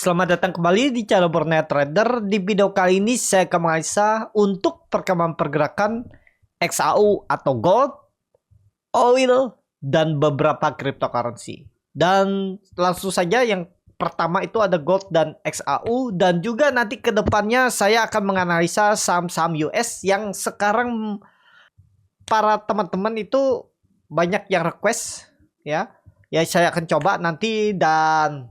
Selamat datang kembali di channel Borneo Trader. Di video kali ini saya akan menganalisa untuk perkembangan pergerakan XAU atau gold, oil, dan beberapa cryptocurrency. Dan langsung saja yang pertama itu ada gold dan XAU, dan juga nanti ke depannya saya akan menganalisa saham-saham US yang sekarang para teman-teman itu banyak yang request ya. Ya saya akan coba nanti dan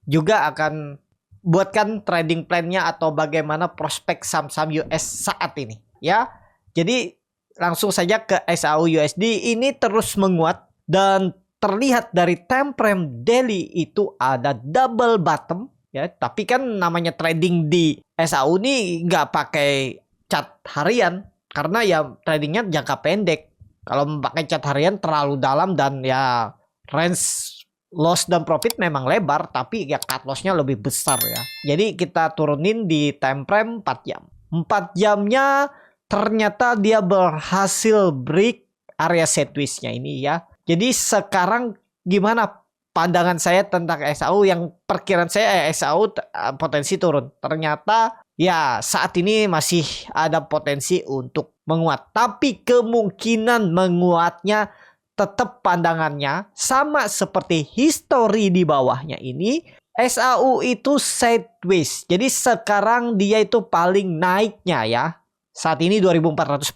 juga akan buatkan trading plan-nya atau bagaimana prospek saham-saham US saat ini ya. Jadi langsung saja ke XAU USD, ini terus menguat dan terlihat dari time frame daily itu ada double bottom ya. Tapi kan namanya trading di XAU ini nggak pakai chart harian karena ya tradingnya jangka pendek. Kalau pakai chart harian terlalu dalam dan ya range loss dan profit memang lebar, tapi ya cut lossnya lebih besar ya. Jadi kita turunin di time frame 4 jam. 4 jamnya ternyata dia berhasil break area sideways-nya ini ya. Jadi sekarang gimana pandangan saya tentang XAU, yang perkiraan saya XAU potensi turun. Ternyata ya saat ini masih ada potensi untuk menguat. Tapi kemungkinan menguatnya tetap pandangannya sama seperti history di bawahnya ini. XAU itu sideways. Jadi sekarang dia itu paling naiknya ya. Saat ini 2410.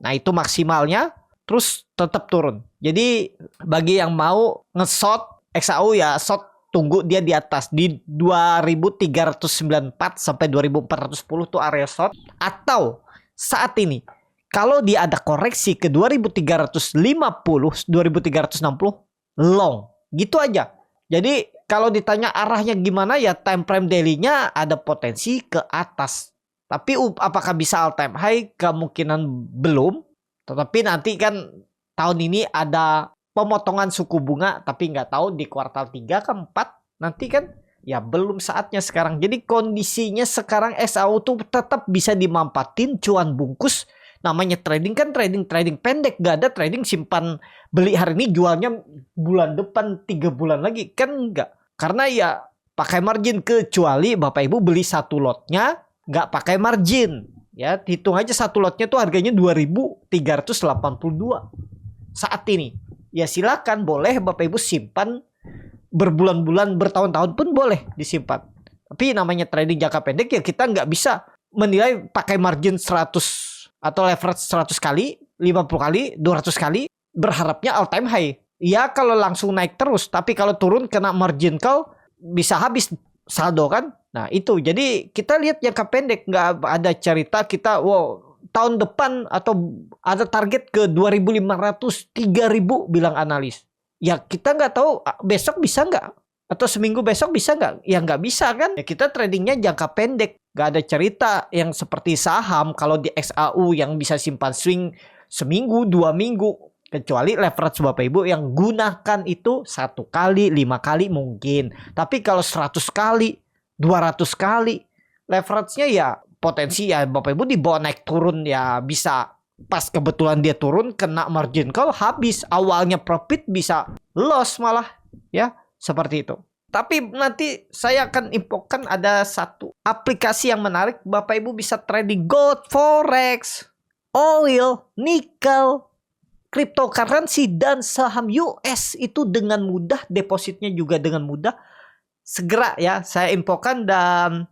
Nah itu maksimalnya. Terus tetap turun. Jadi bagi yang mau nge-short XAU ya short, tunggu dia di atas. Di 2394 sampai 2410 tuh area short. Atau saat ini kalau dia ada koreksi ke 2350, 2360 long. Gitu aja. Jadi kalau ditanya arahnya gimana ya, time frame daily-nya ada potensi ke atas. Tapi apakah bisa all time high? Kemungkinan belum. Tetapi nanti kan tahun ini ada pemotongan suku bunga, tapi nggak tahu di kuartal 3 ke 4 nanti kan ya belum saatnya sekarang. Jadi kondisinya sekarang XAU tuh tetap bisa dimanfaatin cuan bungkus. Namanya trading kan trading pendek, gak ada trading simpan beli hari ini jualnya bulan depan 3 bulan lagi kan enggak. Karena ya pakai margin, kecuali Bapak Ibu beli satu lotnya nggak pakai margin ya, hitung aja satu lotnya tuh harganya 2.382 saat ini. Ya silakan, boleh Bapak Ibu simpan berbulan-bulan, bertahun-tahun pun boleh disimpan. Tapi namanya trading jangka pendek ya kita nggak bisa menilai pakai margin 100 atau leverage 100 kali, 50 kali, 200 kali berharapnya all time high. Ya kalau langsung naik terus, tapi kalau turun kena margin call bisa habis saldo kan. Nah itu, jadi kita lihat jangka pendek, nggak ada cerita kita wow tahun depan atau ada target ke 2.500, 3.000 bilang analis. Ya kita nggak tahu besok bisa nggak, atau seminggu besok bisa nggak? Ya nggak bisa kan. Ya kita tradingnya jangka pendek. Gak ada cerita yang seperti saham kalau di XAU yang bisa simpan swing seminggu, 2 minggu. Kecuali leverage Bapak Ibu yang gunakan itu 1 kali, 5 kali mungkin. Tapi kalau 100 kali, 200 kali, leverage-nya ya potensi ya Bapak Ibu dibawa naik turun ya bisa. Pas kebetulan dia turun kena margin call habis. Awalnya profit bisa loss malah ya, seperti itu. Tapi nanti saya akan infokan ada satu aplikasi yang menarik. Bapak Ibu bisa trading gold, forex, oil, nikel, cryptocurrency, dan saham US itu dengan mudah. Depositnya juga dengan mudah. Segera ya saya infokan, dan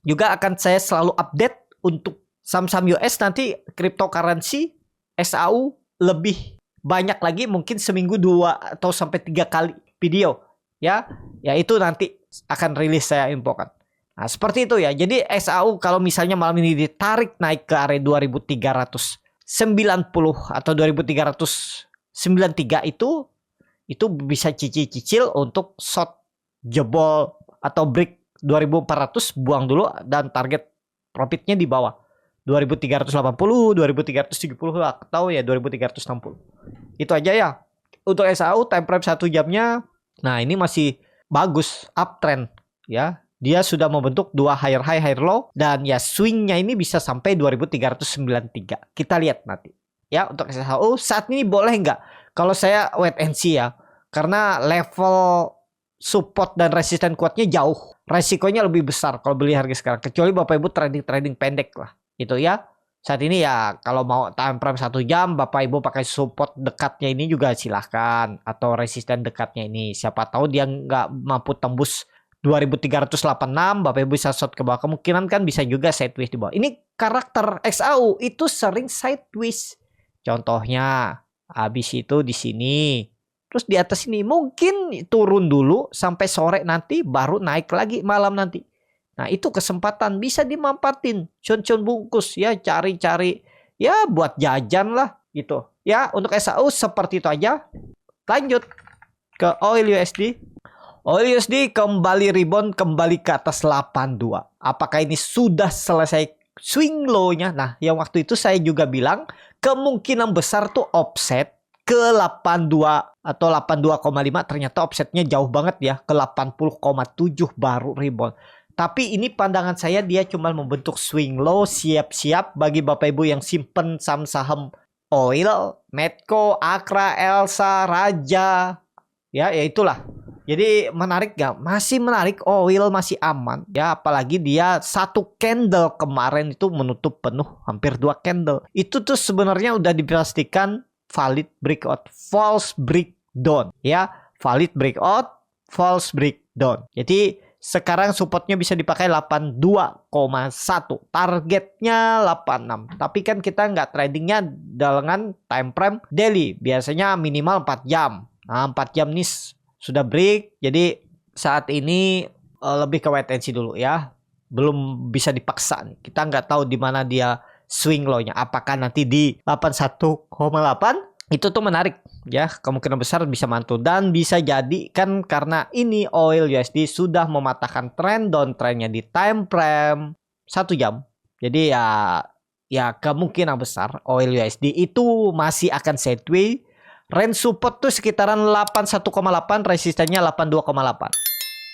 juga akan saya selalu update untuk saham-saham US. Nanti cryptocurrency, XAU lebih banyak lagi, mungkin seminggu 2 atau sampai 3 kali video. Ya itu nanti akan rilis saya infokan. Nah seperti itu ya. Jadi XAU kalau misalnya malam ini ditarik naik ke area 2390 atau 2393 itu bisa cicil-cicil untuk short jebol atau break 2400, buang dulu, dan target profitnya di bawah 2380, 2370 atau ya 2360. Itu aja ya untuk XAU. Time frame 1 jamnya. Nah ini masih bagus, uptrend ya. Dia sudah membentuk 2 higher high, higher low, dan ya swingnya ini bisa sampai 2393. Kita lihat nanti ya. Untuk XAU saat ini boleh nggak? Kalau saya wait and see ya, karena level support dan resisten kuatnya jauh. Resikonya lebih besar kalau beli harga sekarang. Kecuali Bapak Ibu trading pendek lah. Itu ya. Saat ini ya kalau mau time frame 1 jam, Bapak Ibu pakai support dekatnya ini juga silahkan. Atau resisten dekatnya ini. Siapa tahu dia nggak mampu tembus 2386, Bapak Ibu bisa short ke bawah. Kemungkinan kan bisa juga sideways di bawah. Ini karakter XAU itu sering sideways. Contohnya, habis itu di sini. Terus di atas ini mungkin turun dulu sampai sore nanti baru naik lagi malam nanti. Nah itu kesempatan bisa dimanfaatin. Cun-cun bungkus ya, cari-cari ya buat jajan lah gitu. Ya untuk SAU seperti itu aja. Lanjut ke oil USD. Oil USD kembali rebound, kembali ke atas 82. Apakah ini sudah selesai swing low-nya? Nah yang waktu itu saya juga bilang kemungkinan besar tuh offset ke 82 atau 82,5. Ternyata offsetnya jauh banget ya, ke 80,7 baru rebound. Tapi ini pandangan saya dia cuma membentuk swing low, siap-siap bagi Bapak Ibu yang simpen saham-saham oil, Medco, Akra, Elsa, Raja. Ya itulah. Jadi menarik gak? Masih menarik, oil masih aman. Ya apalagi dia satu candle kemarin itu menutup penuh, hampir 2 candle. Itu tuh sebenarnya udah dipastikan valid breakout, false breakdown. Ya, valid breakout, false breakdown. Jadi sekarang supportnya bisa dipakai 82,1. Targetnya 86. Tapi kan kita nggak tradingnya dengan time frame daily. Biasanya minimal 4 jam. Nah 4 jam nih sudah break. Jadi saat ini lebih ke wait and see dulu ya. Belum bisa dipaksa nih. Kita nggak tahu di mana dia swing low-nya. Apakah nanti di 81,8? Itu tuh menarik ya, kemungkinan besar bisa mantul dan bisa jadi kan karena ini oil USD sudah mematahkan tren downtrendnya di time frame 1 jam. Jadi ya kemungkinan besar oil USD itu masih akan sideways. Range support tuh sekitaran 81,8, resistennya 82,8.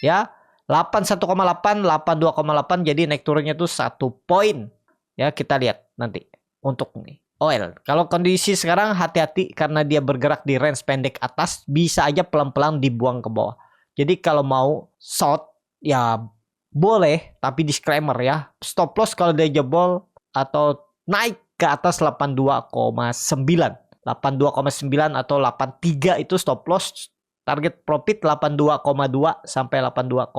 Ya, 81,8, 82,8 jadi naik turunnya tuh 1 poin. Ya, kita lihat nanti untuk nih. Oil. Kalau kondisi sekarang hati-hati karena dia bergerak di range pendek atas, bisa aja pelan-pelan dibuang ke bawah. Jadi kalau mau short ya boleh, tapi disclaimer ya. Stop loss kalau dia jebol atau naik ke atas 82,9. 82,9 atau 83 itu stop loss. Target profit 82,2 sampai 82,1.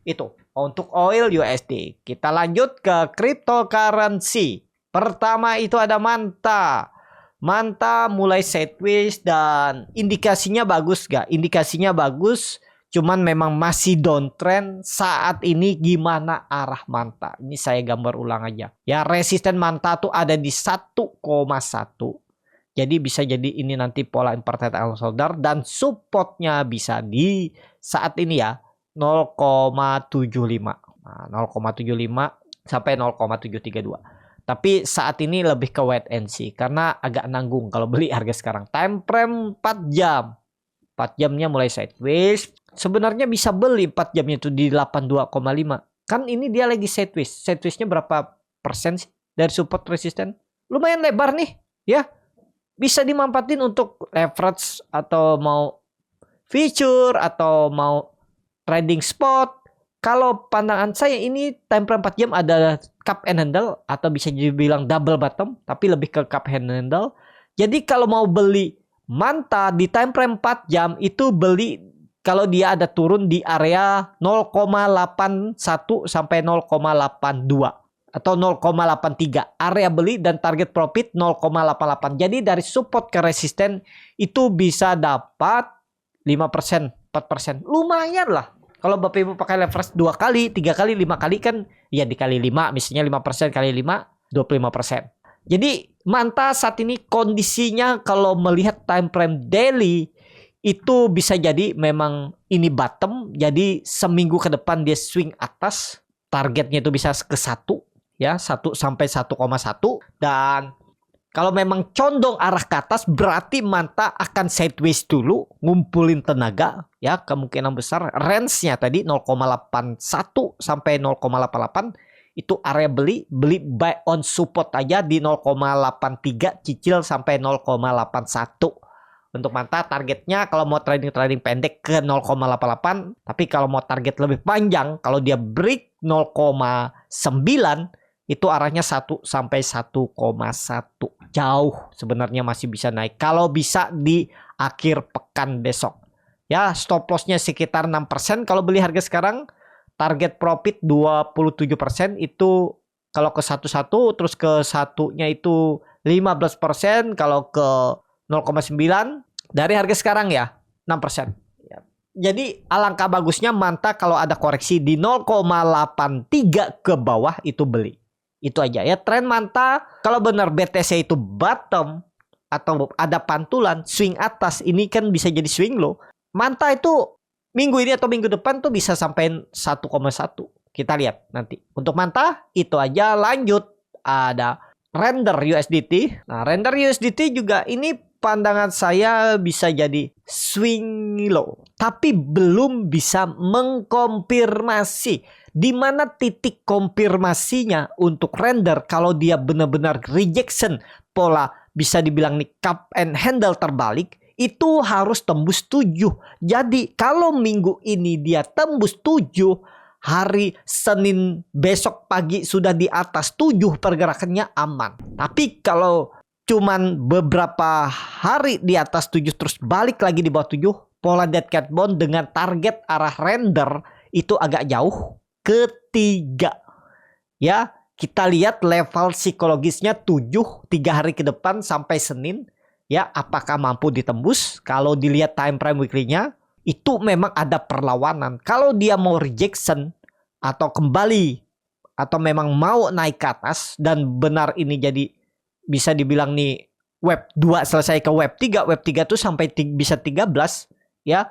Itu untuk oil USD. Kita lanjut ke cryptocurrency. Pertama itu ada Manta. Manta mulai sideways dan indikasinya bagus gak? Indikasinya bagus, cuman memang masih downtrend. Saat ini gimana arah Manta? Ini saya gambar ulang aja. Ya resisten Manta tuh ada di 1,1. Jadi bisa jadi ini nanti pola inverted shoulder dan supportnya bisa di saat ini ya 0,75. Nah, 0,75 sampai 0,732. Tapi saat ini lebih ke wait and see karena agak nanggung kalau beli harga sekarang. Time frame 4 jam. 4 jamnya mulai sideways. Sebenarnya bisa beli 4 jamnya itu di 82,5. Kan ini dia lagi sideways. Sidewaysnya berapa persen sih dari support resisten? Lumayan lebar nih, ya. Bisa dimanfaatin untuk leverage atau mau feature atau mau trading spot. Kalau pandangan saya ini time frame 4 jam ada cup and handle atau bisa dibilang double bottom tapi lebih ke cup and handle. Jadi kalau mau beli Manta di time frame 4 jam itu beli kalau dia ada turun di area 0,81 sampai 0,82 atau 0,83. Area beli dan target profit 0,88. Jadi dari support ke resisten itu bisa dapat 5%, 4%. Lumayan lah. Kalau Bapak Ibu pakai leverage 2 kali, 3 kali, 5 kali kan ya dikali 5. Misalnya 5% kali 5, 25%. Jadi Manta saat ini kondisinya kalau melihat time frame daily itu bisa jadi memang ini bottom. Jadi seminggu ke depan dia swing atas. Targetnya itu bisa ke 1. Ya 1 sampai 1,1. Dan kalau memang condong arah ke atas berarti Manta akan sideways dulu, ngumpulin tenaga ya, kemungkinan besar range-nya tadi 0,81 sampai 0,88 itu area beli buy on support aja di 0,83 cicil sampai 0,81. Untuk manta targetnya kalau mau trading pendek ke 0,88, tapi kalau mau target lebih panjang, kalau dia break 0,9 itu arahnya 1 sampai 1,1. Jauh sebenarnya masih bisa naik kalau bisa di akhir pekan besok. Ya, stop lossnya sekitar 6%. Kalau beli harga sekarang, target profit 27%. Itu kalau ke 11, terus ke satunya itu 15%. Kalau ke 0,9 dari harga sekarang ya 6%. Ya. Jadi alangkah bagusnya manta kalau ada koreksi di 0,83 ke bawah itu beli. Itu aja ya tren manta. Kalau benar BTC itu bottom atau ada pantulan swing atas, ini kan bisa jadi swing low. Manta itu minggu ini atau minggu depan tuh bisa sampai 1,1. Kita lihat nanti. Untuk manta itu aja. Lanjut ada render USDT. Nah, render USDT juga ini pandangan saya bisa jadi swing low, tapi belum bisa mengkonfirmasi. Di mana titik konfirmasinya untuk render kalau dia benar-benar rejection pola bisa dibilang nih cup and handle terbalik, itu harus tembus 7. Jadi kalau minggu ini dia tembus 7, hari Senin besok pagi sudah di atas 7, pergerakannya aman. Tapi kalau cuman beberapa hari di atas 7 terus balik lagi di bawah 7, pola dead cat bond dengan target arah render itu agak jauh. Ketiga, ya kita lihat level psikologisnya 7 3 hari ke depan sampai Senin. Ya, apakah mampu ditembus? Kalau dilihat time frame weekly-nya, itu memang ada perlawanan. Kalau dia mau rejection atau kembali atau memang mau naik ke atas dan benar ini jadi bisa dibilang nih web 2 selesai ke web 3 tuh sampai bisa 13 ya.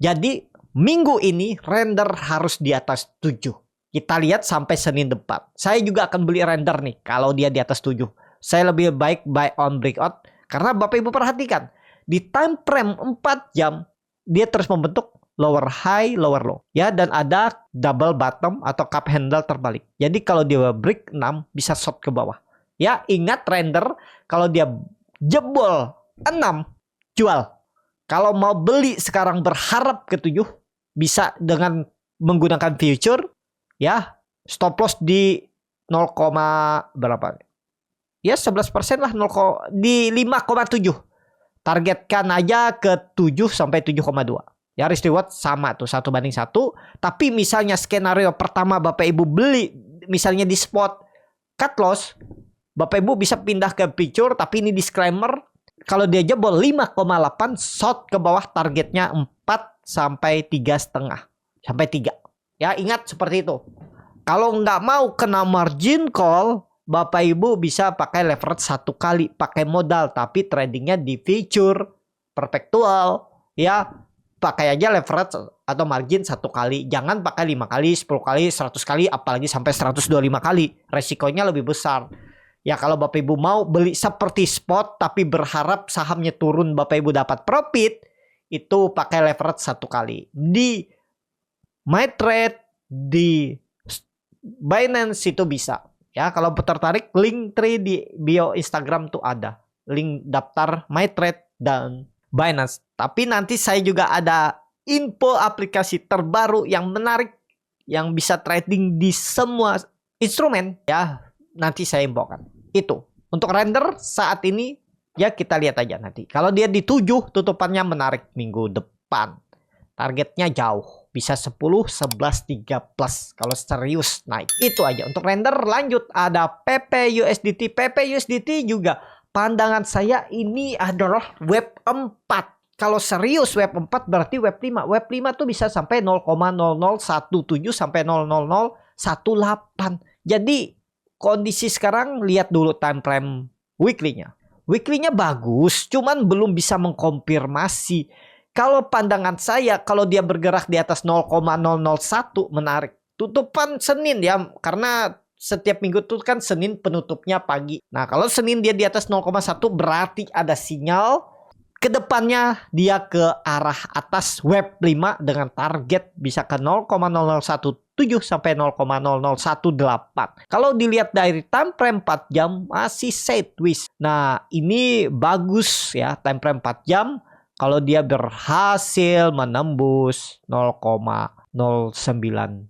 Jadi minggu ini render harus di atas 7. Kita lihat sampai Senin depan. Saya juga akan beli render nih kalau dia di atas 7. Saya lebih baik buy on breakout. Karena Bapak Ibu perhatikan, di time frame 4 jam, dia terus membentuk lower high, lower low. Ya, dan ada double bottom atau cup handle terbalik. Jadi kalau dia break 6, bisa short ke bawah. Ya, ingat render, kalau dia jebol 6, jual. Kalau mau beli sekarang berharap ke 7, bisa dengan menggunakan future. Ya, stop loss di 0, berapa? Ya 11% lah, di 5,7. Targetkan aja ke 7 sampai 7,2. Ya, risk reward sama tuh 1:1. Tapi misalnya skenario pertama Bapak Ibu beli misalnya di spot cut loss, Bapak Ibu bisa pindah ke future. Tapi ini disclaimer, kalau dia jebol 5,8 short ke bawah, targetnya 4 sampai 3,5 sampai 3. Ya, ingat seperti itu. Kalau nggak mau kena margin call, Bapak Ibu bisa pakai leverage 1 kali, pakai modal, tapi tradingnya di future perpetual. Ya, pakai aja leverage atau margin 1 kali. Jangan pakai 5 kali, 10 kali, 100 kali, apalagi sampai 125 kali. Resikonya lebih besar. Ya, kalau Bapak Ibu mau beli seperti spot tapi berharap sahamnya turun, Bapak Ibu dapat profit, itu pakai leverage 1 kali. Di MyTrade, di Binance itu bisa. Ya, kalau tertarik, link tree di bio Instagram tuh ada. Link daftar MyTrade dan Binance. Tapi nanti saya juga ada info aplikasi terbaru yang menarik, yang bisa trading di semua instrumen. Ya, nanti saya infokan. Itu. Untuk render saat ini, ya kita lihat aja nanti. Kalau dia di 7, tutupannya menarik minggu depan. Targetnya jauh. Bisa 10, 11, 3 plus. Kalau serius naik. Itu aja. Untuk render lanjut. Ada PP USDT. PP USDT juga. Pandangan saya ini adalah web 4. Kalau serius web 4 berarti web 5. Web 5 tuh bisa sampai 0,0017 sampai 0,0018. Jadi kondisi sekarang lihat dulu time frame weekly-nya. Weekly-nya bagus. Cuman belum bisa mengkonfirmasi. Kalau pandangan saya, kalau dia bergerak di atas 0,001 menarik. Tutupan Senin ya, karena setiap minggu tuh kan Senin penutupnya pagi. Nah, kalau Senin dia di atas 0,1 berarti ada sinyal. Kedepannya dia ke arah atas web 5 dengan target bisa ke 0,0017 sampai 0,0018. Kalau dilihat dari time frame 4 jam masih sideways. Nah, ini bagus ya time frame 4 jam. kalau dia berhasil menembus 0,092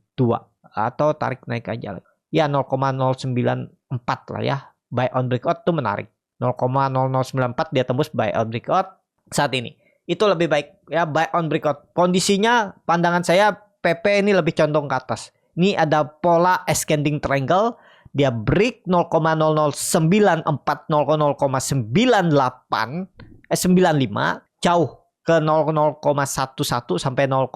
atau tarik naik aja. Ya 0,094 lah ya. Buy on breakout tuh menarik. 0,0094 dia tembus buy on breakout saat ini. Itu lebih baik ya, buy on breakout. Kondisinya pandangan saya PP ini lebih condong ke atas. Ini ada pola ascending triangle, dia break 0,0094 95 jauh ke 0,11 sampai 0,12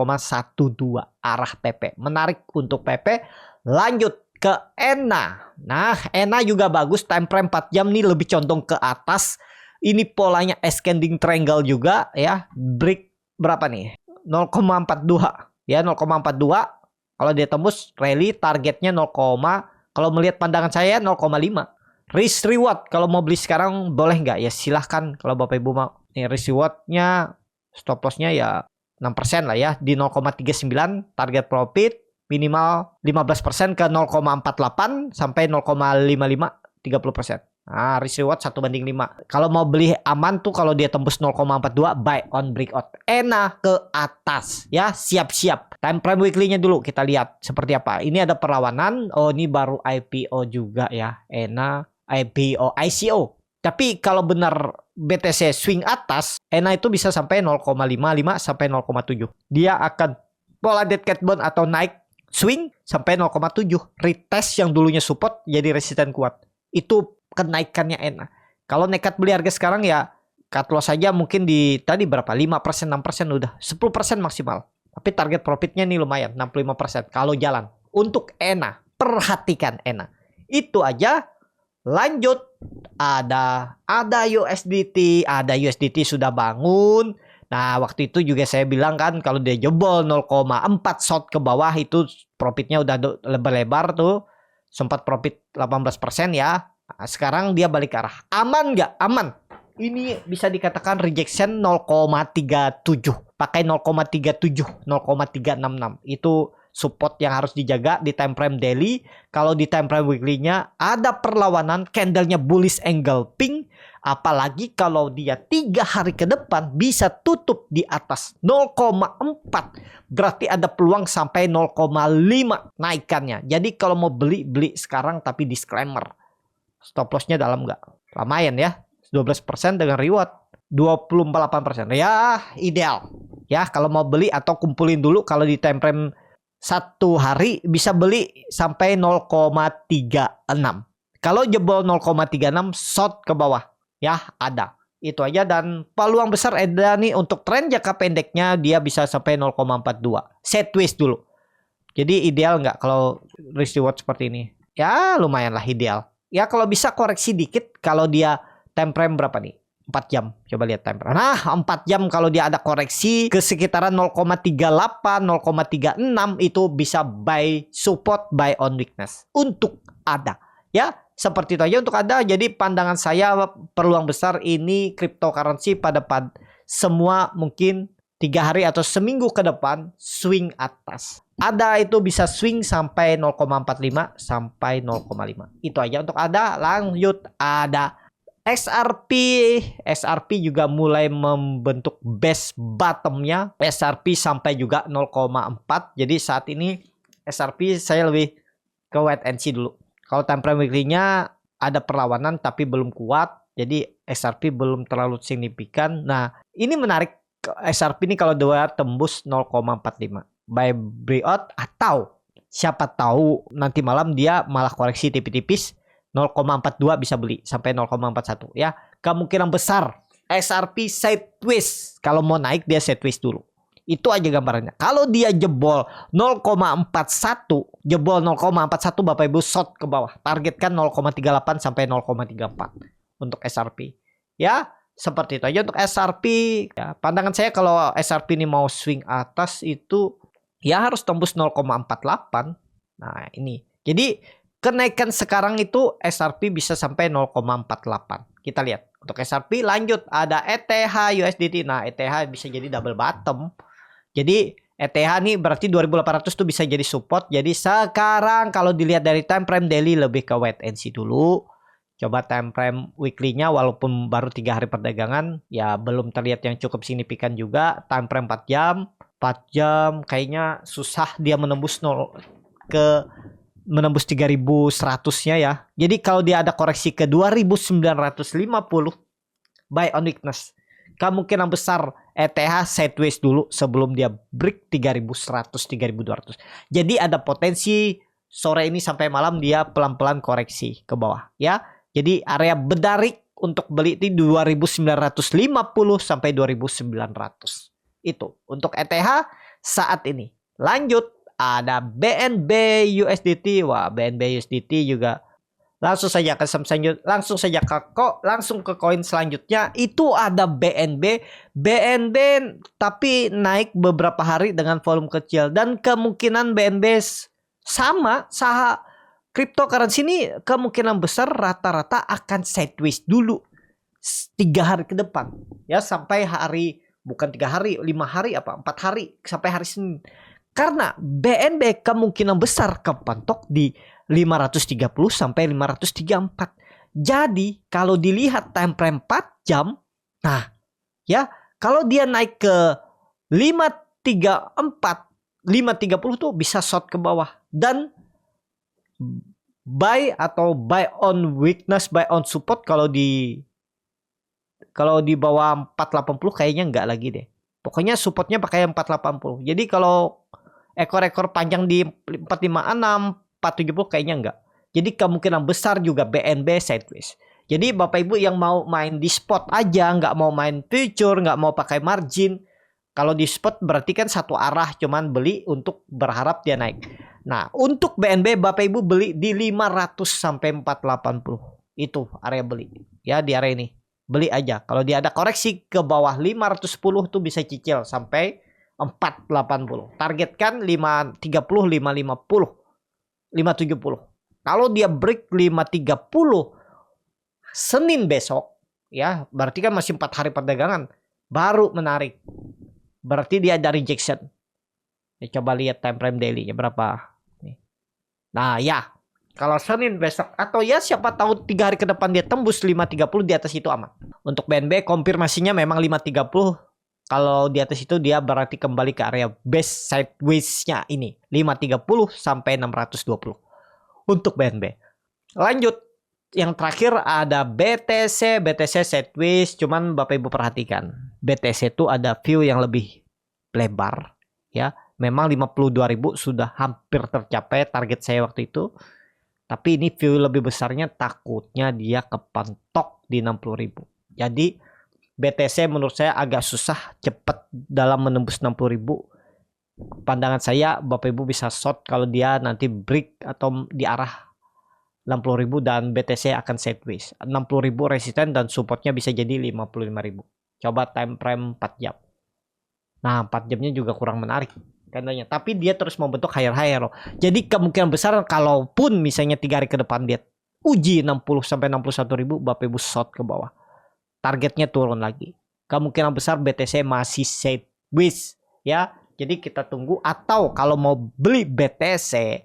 arah PP. Menarik untuk PP. Lanjut ke ENA. Nah, ENA juga bagus, time frame 4 jam nih lebih condong ke atas. Ini polanya ascending triangle juga ya. Break berapa nih? 0,42 ya, 0,42. Kalau dia tembus rally targetnya 0, kalau melihat pandangan saya 0,5. Risk reward kalau mau beli sekarang boleh nggak? Ya silahkan kalau Bapak Ibu mau. Nih risk rewardnya, stop lossnya ya 6% lah ya. Di 0,39 target profit minimal 15% ke 0,48 sampai 0,55 30%. Nah, risk reward 1/5. Kalau mau beli aman tuh kalau dia tembus 0,42 buy on breakout. ENA ke atas ya, siap-siap. Time frame weekly-nya dulu kita lihat seperti apa. Ini ada perlawanan. Oh, ini baru IPO juga ya. ENA IPO ICO. Tapi kalau benar BTC swing atas, ENA itu bisa sampai 0,55 sampai 0,7. Dia akan pola dead cat bond atau naik swing sampai 0,7. Retest yang dulunya support jadi resisten kuat. Itu kenaikannya ENA. Kalau nekat beli harga sekarang ya cut loss saja mungkin di tadi berapa? 5%, 6% udah. 10% maksimal. Tapi target profitnya nih lumayan, 65% kalau jalan. Untuk ENA, perhatikan ENA. Itu aja. Lanjut ada USDT, sudah bangun. Nah, waktu itu juga saya bilang kan kalau dia jebol 0,4 short ke bawah itu profitnya udah lebar-lebar tuh. Sempat profit 18% ya. Nah, sekarang dia balik ke arah. Aman nggak? Aman. Ini bisa dikatakan rejection 0,37. Pakai 0,37, 0,366. Itu support yang harus dijaga di time frame daily. Kalau di time frame weekly-nya ada perlawanan, candlenya bullish angle pink. Apalagi kalau dia 3 hari ke depan bisa tutup di atas 0,4. Berarti ada peluang sampai 0,5 naikannya. Jadi kalau mau beli sekarang tapi disclaimer. Stop loss-nya dalam nggak? Lumayan ya. 12% dengan reward 28%. Ya, ideal. Ya, kalau mau beli atau kumpulin dulu kalau di time frame 1 hari bisa beli sampai 0,36. Kalau jebol 0,36 short ke bawah. Ya, ada. Itu aja dan peluang besar ada nih untuk tren jangka pendeknya dia bisa sampai 0,42. Sideways dulu. Jadi ideal nggak kalau risk reward seperti ini? Ya, lumayan lah ideal. Ya kalau bisa koreksi dikit kalau dia time frame berapa nih? 4 jam. Coba lihat time frame. Nah, 4 jam kalau dia ada koreksi ke sekitaran 0,38, 0,36 itu bisa buy support, buy on weakness. Untuk ada. Ya, seperti itu aja untuk ada. Jadi pandangan saya peluang besar ini cryptocurrency pada semua mungkin 3 hari atau seminggu ke depan swing atas. Ada itu bisa swing sampai 0,45 sampai 0,5. Itu aja untuk ada. Lanjut ada XRP juga mulai membentuk base bottomnya. XRP sampai juga 0,4. Jadi saat ini XRP saya lebih ke wait and see dulu. Kalau time frame weekly-nya ada perlawanan tapi belum kuat. Jadi XRP belum terlalu signifikan. Nah ini menarik. XRP ini kalau dua tembus 0,45 buy breakout atau siapa tahu nanti malam dia malah koreksi tipis-tipis 0,42 bisa beli sampai 0,41 ya. Kemungkinan besar XRP sideways. Kalau mau naik dia sideways dulu. Itu aja gambarannya. Kalau dia jebol 0,41, jebol 0,41 Bapak Ibu short ke bawah. Targetkan 0,38 sampai 0,34 untuk XRP. Ya, seperti itu aja untuk XRP. Ya, pandangan saya kalau XRP ini mau swing atas itu ya harus tembus 0,48. Nah, ini. Jadi kenaikan sekarang itu XRP bisa sampai 0,48. Kita lihat. Untuk XRP lanjut ada ETH USDT. Nah, ETH bisa jadi double bottom. Jadi ETH nih berarti 2800 tuh bisa jadi support. Jadi sekarang kalau dilihat dari time frame daily lebih ke wait and see dulu. Coba time frame weekly-nya walaupun baru 3 hari perdagangan ya belum terlihat yang cukup signifikan juga. Time frame 4 jam. 4 jam kayaknya susah dia menembus menembus 3.100-nya ya. Jadi kalau dia ada koreksi ke 2.950 buy on weakness. Kemungkinan besar ETH sideways dulu sebelum dia break 3.100 3.200. Jadi ada potensi sore ini sampai malam dia pelan-pelan koreksi ke bawah ya. Jadi area bedarik untuk beli di 2.950 sampai 2.900. Itu untuk ETH saat ini. Lanjut ada BNB USDT. Wah, BNB USDT juga langsung saja ke langsung saja ke koin selanjutnya. Itu ada BNB tapi naik beberapa hari dengan volume kecil dan kemungkinan BNB sama cryptocurrency ini kemungkinan besar rata-rata akan sideways dulu 3 hari ke depan ya, sampai hari bukan 3 hari 5 hari 4 hari sampai hari Senin, karena BNB kemungkinan besar kepentok di 530 sampai 534. Jadi kalau dilihat time frame 4 jam, nah ya kalau dia naik ke 534 530 tuh bisa short ke bawah dan buy on weakness, buy on support kalau di bawah 480 kayaknya enggak lagi deh. Pokoknya supportnya pakai 480. Jadi kalau ekor-ekor panjang di 456, 470 kayaknya enggak. Jadi kemungkinan besar juga BNB sideways. Jadi Bapak Ibu yang mau main di spot aja, nggak mau main future, nggak mau pakai margin. Kalau di spot berarti kan satu arah, cuman beli untuk berharap dia naik. Nah, untuk BNB Bapak Ibu beli di 500 sampai 480. Itu area beli. Ya, di area ini. Beli aja. Kalau dia ada koreksi ke bawah 510 tuh bisa cicil sampai 480. Targetkan 530, 550, 570. Kalau dia break 530 Senin besok, ya, berarti kan masih 4 hari perdagangan baru menarik. Berarti dia ada rejection. Ya, coba lihat time frame daily-nya berapa. Nah ya, kalau Senin besok atau ya siapa tahu 3 hari ke depan dia tembus 530 di atas itu aman. Untuk BNB konfirmasinya memang 530. Kalau di atas itu dia berarti kembali ke area base sideways-nya ini 530 sampai 620 untuk BNB. Lanjut, yang terakhir ada BTC sideways. Cuman Bapak Ibu perhatikan, BTC itu ada view yang lebih lebar ya. Memang 52.000 sudah hampir tercapai target saya waktu itu. Tapi ini view lebih besarnya takutnya dia kepentok di 60.000. Jadi BTC menurut saya agak susah cepat dalam menembus 60.000. Pandangan saya Bapak Ibu bisa short kalau dia nanti break atau di arah 60.000 dan BTC akan sideways. 60.000 resisten dan supportnya bisa jadi 55.000. Coba time frame 4 jam. Nah 4 jamnya juga kurang menarik katanya. Tapi dia terus membentuk higher loh. Jadi kemungkinan besar kalaupun misalnya 3 hari ke depan dia uji 60 sampai 61.000, Bapak Ibu short ke bawah. Targetnya turun lagi. Kemungkinan besar BTC masih sideways ya. Jadi kita tunggu, atau kalau mau beli BTC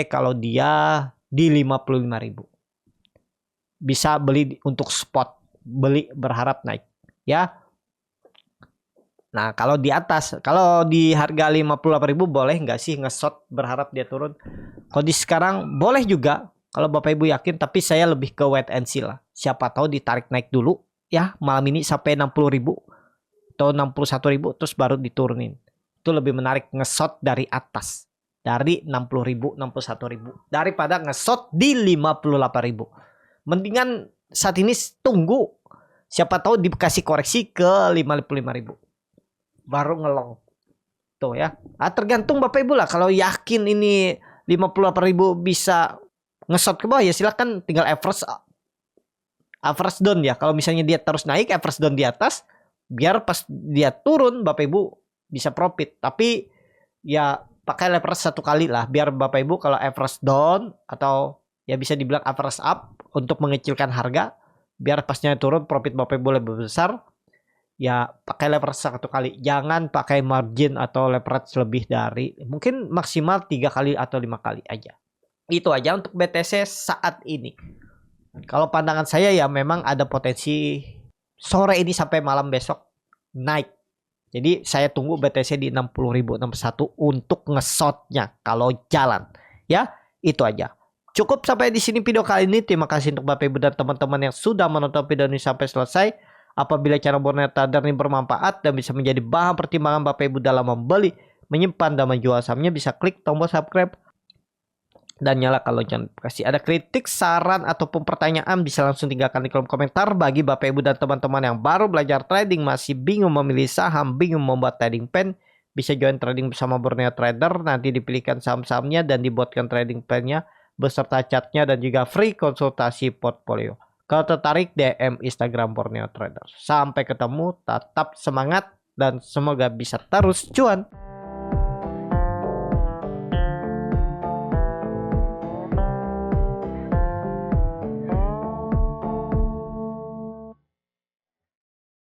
kalau dia di 55.000. Bisa beli untuk spot, beli berharap naik ya. Nah, kalau di atas, kalau di harga 58.000 boleh nggak sih nge-short berharap dia turun? Kalau di sekarang boleh juga kalau Bapak Ibu yakin, tapi saya lebih ke wait and see lah. Siapa tahu ditarik naik dulu ya malam ini sampai 60.000 atau 61.000 terus baru diturunin. Itu lebih menarik nge-short dari atas. Dari 60.000, 61.000 daripada nge-short di 58.000. Mendingan saat ini tunggu, siapa tahu dikasih koreksi ke 55.000 baru ngelong tuh ya. Tergantung Bapak Ibu lah. Kalau yakin ini 58.000 bisa nge-short ke bawah ya silakan, tinggal average down ya. Kalau misalnya dia terus naik, average down di atas, biar pas dia turun Bapak Ibu bisa profit. Tapi ya pakai leverage 1 kali lah, biar Bapak Ibu kalau average down atau ya bisa dibilang average up untuk mengecilkan harga, biar pasnya turun profit Bapak Ibu lebih besar. Ya pakai leverage 1 kali, jangan pakai margin atau leverage lebih dari mungkin maksimal 3 kali atau 5 kali aja. Itu aja untuk BTC saat ini. Kalau pandangan saya ya memang ada potensi sore ini sampai malam besok naik. Jadi saya tunggu BTC di 60.061 untuk ngesotnya kalau jalan. Ya, itu aja. Cukup sampai di sini video kali ini. Terima kasih untuk Bapak Ibu dan teman-teman yang sudah menonton video ini sampai selesai. Apabila cara Borneo Trader ini bermanfaat dan bisa menjadi bahan pertimbangan Bapak Ibu dalam membeli, menyimpan, dan menjual sahamnya, bisa klik tombol subscribe dan nyalakan lonceng notifikasi. Ada kritik, saran, ataupun pertanyaan bisa langsung tinggalkan di kolom komentar. Bagi Bapak Ibu dan teman-teman yang baru belajar trading, masih bingung memilih saham, bingung membuat trading plan, bisa join trading bersama Borneo Trader. Nanti dipilihkan saham-sahamnya dan dibuatkan trading plan-nya beserta chartnya dan juga free konsultasi portfolio. Kalau tertarik, DM Instagram Borneo Trader. Sampai ketemu, tetap semangat dan semoga bisa terus cuan.